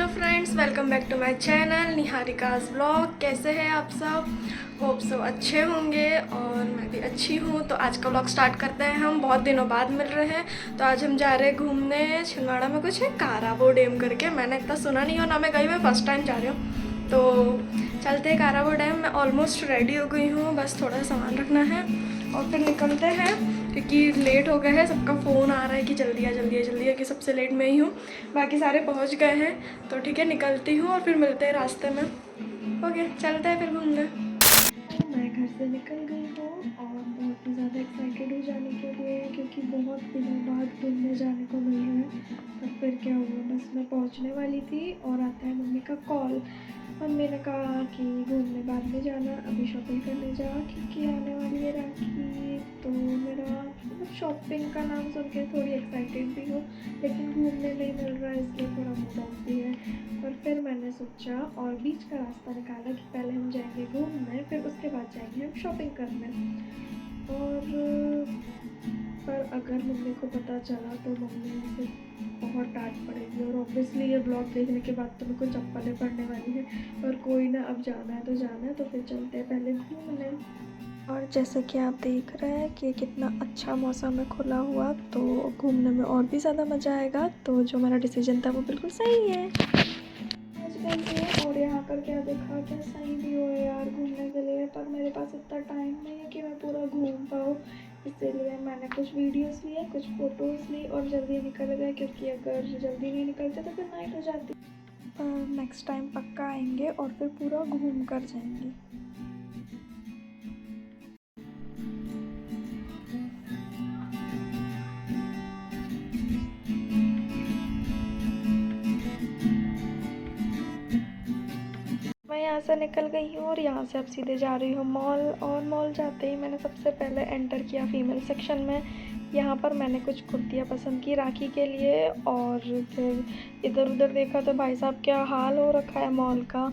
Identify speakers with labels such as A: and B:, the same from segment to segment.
A: Hello friends, welcome back to my channel Niharika's blog. कैसे हैं आप सब? होप सब अच्छे होंगे और मैं भी अच्छी हूँ। तो आज का ब्लॉग स्टार्ट करते हैं। हम बहुत दिनों बाद मिल रहे हैं। तो आज हम जा रहे हैं घूमने छिंदवाड़ा में, कुछ है काराबो डैम करके। मैंने इतना सुना नहीं हो ना, मैं गई, मैं फर्स्ट टाइम जा रही हूँ। तो चलते हैं काराबो डैम। मैं ऑलमोस्ट रेडी हो गई हूँ, बस थोड़ा सामान रखना है और फिर निकलते हैं, क्योंकि लेट हो गए हैं। सबका फ़ोन आ रहा है कि जल्दी आ जल्दी आ जल्दी आ, कि सबसे लेट मैं ही हूँ, बाकी सारे पहुँच गए हैं। तो ठीक है, निकलती हूँ और फिर मिलते हैं रास्ते में। ओके, चलते हैं फिर घूमने। मैं घर से निकल गई हूँ और बहुत ही ज़्यादा एक्साइटेड हूँ जाने के लिए, क्योंकि बहुत दिनों बाद घूमने जाने को मिल रहा है। तब फिर क्या हुआ, बस मैं पहुँचने वाली थी और आता है मम्मी का कॉल। मम्मी ने कहा कि घूमने बाद में जाना, अभी शॉपिंग करने जा, क्योंकि आने वाली है राखी। तो मेरा मतलब शॉपिंग का नाम सुन के थोड़ी एक्साइटेड भी हूँ, लेकिन घूमने नहीं मिल रहा है, इसलिए थोड़ा मूड ऑफ भी है। और फिर मैंने सोचा और बीच का रास्ता निकाला कि पहले हम जाएंगे घूमने, फिर उसके बाद जाएंगे हम शॉपिंग करने। और पर अगर मम्मी को पता चला तो मम्मी से बहुत डांट पड़ेगी, और ऑब्वियसली ये ब्लॉग देखने के बाद तो मेरे को चप्पलें पड़ने वाली हैं। और कोई ना, अब जाना है तो जाना है, तो फिर चलते हैं पहले घूमने। और जैसे कि आप देख रहे हैं कि कितना अच्छा मौसम है खुला हुआ, तो घूमने में और भी ज़्यादा मज़ा आएगा। तो जो मेरा डिसीजन था वो बिल्कुल सही है। आज गई और यहाँ पर क्या देखा, क्या सही भी हो यार घूमने के लिए, पर मेरे पास इतना टाइम नहीं है कि मैं पूरा घूम पाऊँ। इसीलिए मैंने कुछ वीडियोस लिए, कुछ फ़ोटोज़ ली और जल्दी निकल गए, क्योंकि अगर जल्दी नहीं निकलते तो फिर नाइट हो जाती। पर नेक्स्ट टाइम पक्का आएंगे और फिर पूरा घूम कर जाएंगे। मैं यहाँ से निकल गई हूँ और यहाँ से अब सीधे जा रही हूँ मॉल। और मॉल जाते ही मैंने सबसे पहले एंटर किया फीमेल सेक्शन में। यहाँ पर मैंने कुछ कुर्तियाँ पसंद की राखी के लिए, और फिर इधर उधर देखा तो भाई साहब क्या हाल हो रखा है मॉल का।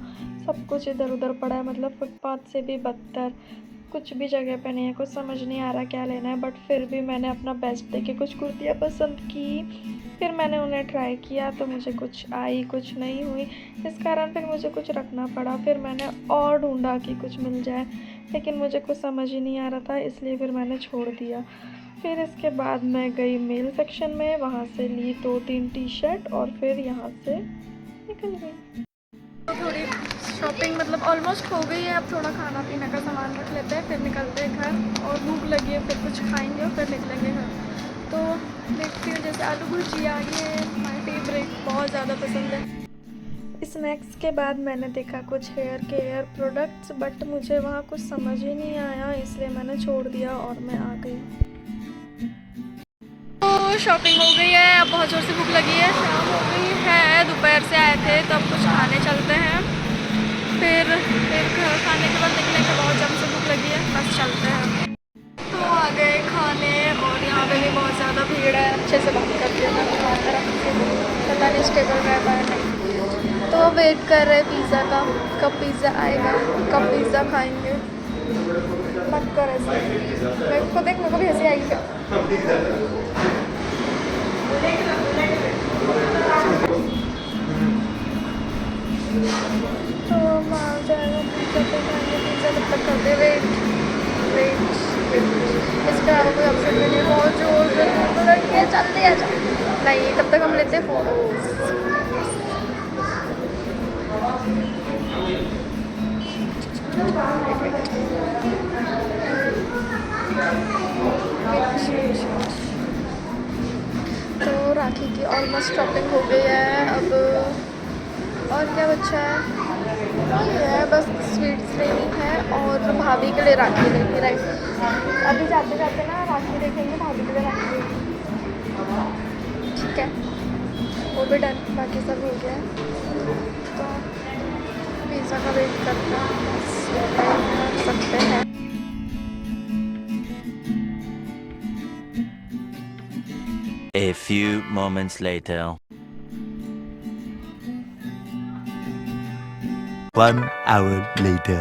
A: सब कुछ इधर उधर पड़ा है, मतलब फुटपाथ से भी बदतर। कुछ भी जगह पे नहीं है, कुछ समझ नहीं आ रहा क्या लेना है। बट फिर भी मैंने अपना बेस्ट देके कुछ कुर्तियाँ पसंद की। फिर मैंने उन्हें ट्राई किया तो मुझे कुछ आई, कुछ नहीं हुई। इस कारण फिर मुझे कुछ रखना पड़ा। फिर मैंने और ढूंढा कि कुछ मिल जाए, लेकिन मुझे कुछ समझ ही नहीं आ रहा था, इसलिए फिर मैंने छोड़ दिया। फिर इसके बाद मैं गई मेल सेक्शन में, वहाँ से ली 2-3 टी शर्ट और फिर यहाँ से निकल गई। तो थोड़ी शॉपिंग मतलब ऑलमोस्ट हो गई है। अब थोड़ा खाना पीना का सामान रख लेते हैं, फिर निकलते हैं घर। और भूख लगी है, फिर कुछ खाएंगे और फिर निकलेंगे घर। तो देखती हूँ, जैसे आलू भुजिया, ये माय फेवरेट, बहुत ज़्यादा पसंद है। स्नैक्स के बाद मैंने देखा कुछ हेयर केयर प्रोडक्ट्स, बट मुझे वहाँ कुछ समझ ही नहीं आया, इसलिए मैंने छोड़ दिया और मैं आ गई। तो शॉपिंग हो गई है, अब बहुत ज़ोर से भूख लगी है। शाम हो गई है, दोपहर से आए थे, तो अब कुछ खाने चलते हैं। फिर घर खाने के बाद निकलेंगे, बहुत जम से भूख लगी है, बस चलते हैं। तो आ गए खाने और यहाँ पे भी बहुत ज़्यादा भीड़ है। अच्छे से बात करती है, पता नहीं स्टेबल रह पाए नहीं। तो वेट कर रहे पिज़्ज़ा का, कब पिज़्ज़ा आएगा, कब पिज़्ज़ा खाएंगे। मत कर ऐसे, मेरे को देख, मेरे को भी हंसी आएगी क्या। तो मार जाएगा पिज़्ज़ा पे खाएंगे, पिज़्ज़ा तब तक करते वेट। इसके अलावा कोई ऑप्शन नहीं है, बहुत जोर से भूख लगी है, जल्दी आ जाओ। नहीं, तब तक हम लेते हैं फोटोज। तो राखी की ऑलमोस्ट शॉपिंग हो गई है। अब और क्या बचा है, ये है बस स्वीट्स लेनी है और भाभी के लिए राखी लेनी, राइट। अभी जाते जाते ना राखी देखेंगे, भाभी के लिए राखी लेनी, ठीक है। वो भी डन, बाकी सब हो गया है। तो पिज़्ज़ा का वेट करना कर सकते हैं।
B: A few moments later. 1 hour later.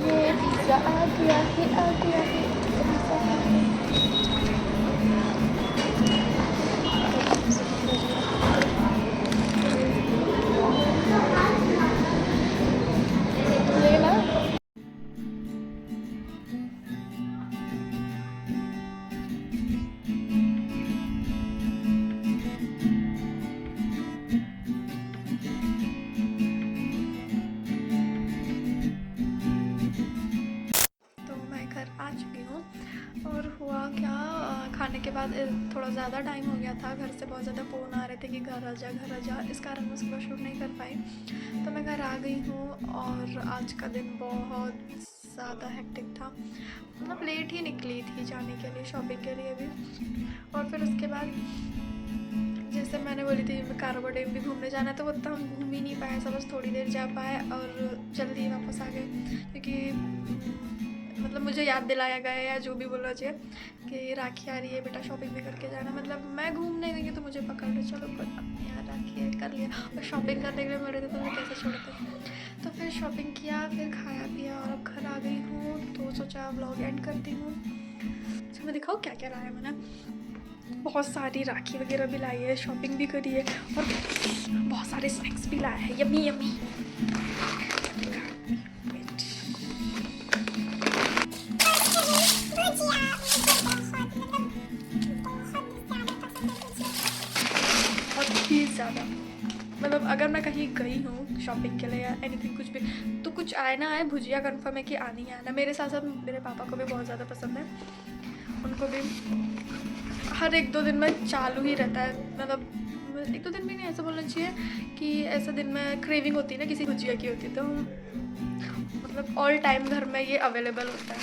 A: ये पिज़्ज़ा आ गया है, आ गया है। बाद थोड़ा ज़्यादा टाइम हो गया था, घर से बहुत ज़्यादा फ़ोन आ रहे थे कि घर आ जा, इस कारण मैं सुबह शूट नहीं कर पाई। तो मैं घर आ गई हूँ और आज का दिन बहुत ज़्यादा हेक्टिक था, मतलब लेट ही निकली थी जाने के लिए, शॉपिंग के लिए भी। और फिर उसके बाद जैसे मैंने बोली थी मैं कारवा डैम भी घूमने जाना है, तो वो तो हम घूम ही नहीं पाए, सब बस थोड़ी देर जा पाए और जल्दी वापस आ गए, क्योंकि मतलब मुझे याद दिलाया गया या जो भी बोलना चाहिए कि राखी आ रही है बेटा, शॉपिंग भी करके जाना। मतलब मैं घूमने गई तो मुझे पकड़ लो, चलो कोई बात नहीं यार, राखी है कर लिया, और शॉपिंग करने के लिए मिल रहे थे तो मैं कैसे छोड़ते। तो फिर शॉपिंग किया, फिर खाया पिया और अब घर आ गई हूँ, तो सोचा व्लॉग एंड करती हूँ। तो मैं दिखाऊँ क्या क्या लाया मैंने। बहुत सारी राखी वगैरह भी लाई है, शॉपिंग भी करी है और बहुत सारे स्नैक्स भी लाया है, यम्मी यम्मी। बहुत ही ज़्यादा, मतलब अगर मैं कहीं गई हूँ शॉपिंग के लिए या एनीथिंग कुछ भी, तो कुछ आए ना आए, भुजिया कंफर्म है कि आनी है आना। मेरे साथ साथ मेरे पापा को भी बहुत ज़्यादा पसंद है, उनको भी हर 1-2 दिन में चालू ही रहता है, मतलब 1-2 दिन भी नहीं, ऐसा बोलना चाहिए कि ऐसा दिन में क्रेविंग होती है ना किसी भुजिया की होती है, तो मतलब ऑल टाइम घर में ये अवेलेबल होता है।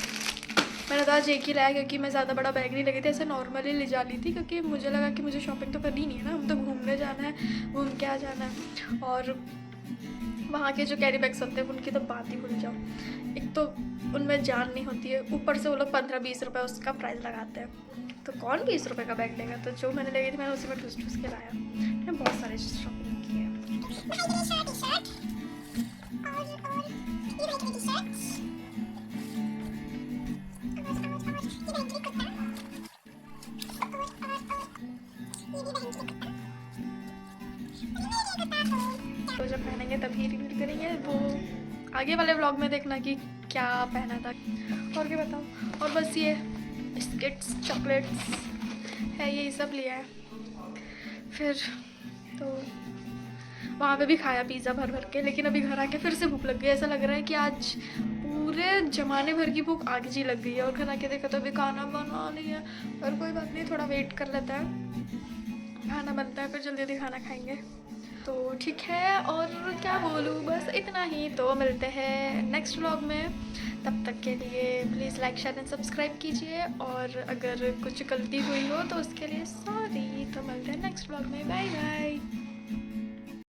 A: मैंने तो आज एक ही लाया क्योंकि मैं ज़्यादा बड़ा बैग नहीं लगी थी, ऐसे नॉर्मली ले जा ली थी, क्योंकि मुझे लगा कि मुझे शॉपिंग तो करनी नहीं है ना, हम तो घूमने जाना है, घूम के आ जाना है। और वहाँ के जो कैरी बैग्स होते हैं उनकी तो बात ही भूल जाओ, एक तो उनमें जान नहीं होती है, ऊपर से वो लोग 15-20 रुपये उसका प्राइस लगाते हैं, तो कौन 20 रुपये का बैग लेगा। तो जो मैंने लगी थी मैंने उसी में ठूस ठूस के लाया। मैंने बहुत सारे शॉपिंग की है। तो जब पहनेंगे तभी रिवील करेंगे, वो आगे वाले व्लॉग में देखना कि क्या पहना था। और क्या बताऊँ, और बस ये बिस्किट्स चॉकलेट्स है, यही सब लिया है। फिर तो वहाँ पे भी खाया पिज़्ज़ा भर भर के, लेकिन अभी घर आके फिर से भूख लग गई, ऐसा लग रहा है कि आज पूरे ज़माने भर की भूख आज ही लग गई है। और घर आके देखा तो अभी खाना बना लिया, पर कोई बात नहीं, थोड़ा वेट कर लेता है, खाना बनता है फिर जल्दी जल्दी खाना खाएंगे। तो ठीक है, और क्या बोलूँ, बस इतना ही। तो मिलते हैं नेक्स्ट व्लॉग में, तब तक के लिए please like share and subscribe कीजिए, और अगर कुछ गलती हुई हो तो उसके लिए सॉरी। तो मिलते हैं नेक्स्ट व्लॉग में, बाय बाय।